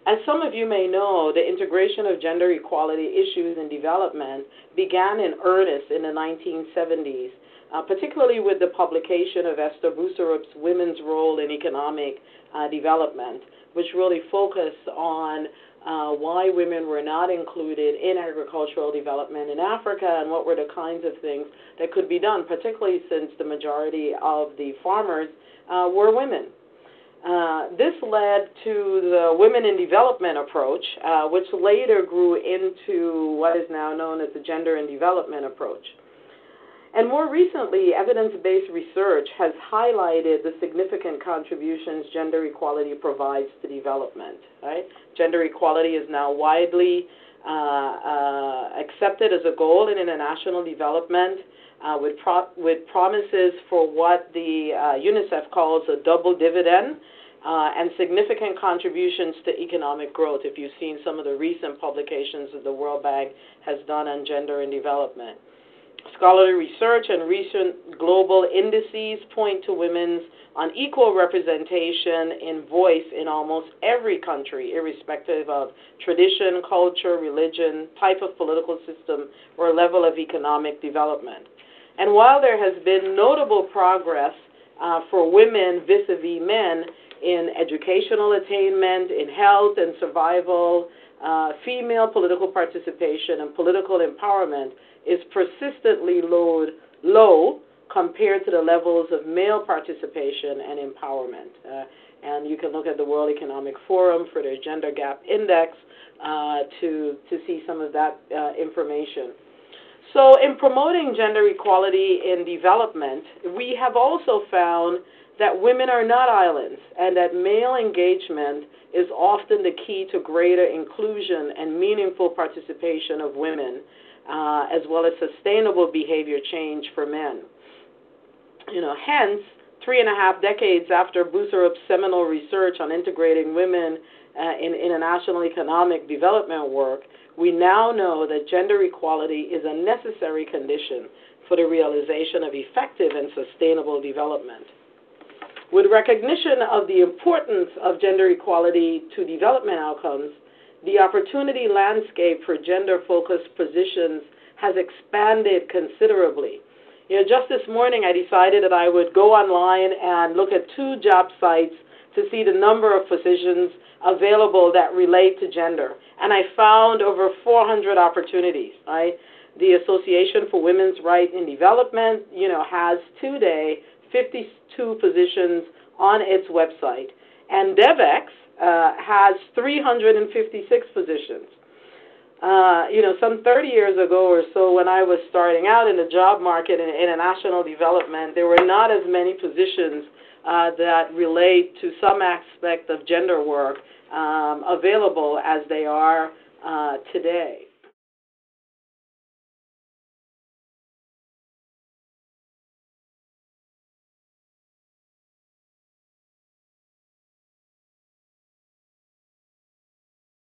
As some of you may know, the integration of gender equality issues in development began in earnest in the 1970s, particularly with the publication of Esther Bousserup's Women's Role in Economic Development, which really focused on why women were not included in agricultural development in Africa and what were the kinds of things that could be done, particularly since the majority of the farmers were women. This led to the Women in Development approach, which later grew into what is now known as the Gender in Development approach. And more recently, evidence-based research has highlighted the significant contributions gender equality provides to development. Right? Gender equality is now widely accepted as a goal in international development, with promises for what the UNICEF calls a double dividend and significant contributions to economic growth, if you've seen some of the recent publications that the World Bank has done on gender and development. Scholarly research and recent global indices point to women's unequal representation in voice in almost every country, irrespective of tradition, culture, religion, type of political system, or level of economic development. And while there has been notable progress for women vis-a-vis men in educational attainment, in health and survival, female political participation and political empowerment is persistently low compared to the levels of male participation and empowerment. And you can look at the World Economic Forum for their Gender Gap Index to see some of that information. So in promoting gender equality in development, we have also found that women are not islands and that male engagement is often the key to greater inclusion and meaningful participation of women, as well as sustainable behavior change for men. Hence, 3.5 decades after Bousserup's seminal research on integrating women in international economic development work, we now know that gender equality is a necessary condition for the realization of effective and sustainable development. With recognition of the importance of gender equality to development outcomes, the opportunity landscape for gender-focused positions has expanded considerably. Just this morning I decided that I would go online and look at 2 job sites to see the number of positions available that relate to gender. And I found over 400 opportunities, right? The Association for Women's Rights in Development, has today 52 positions on its website. And DevEx has 356 positions. Some 30 years ago or so, when I was starting out in the job market in international development, there were not as many positions that relate to some aspect of gender work available as they are today.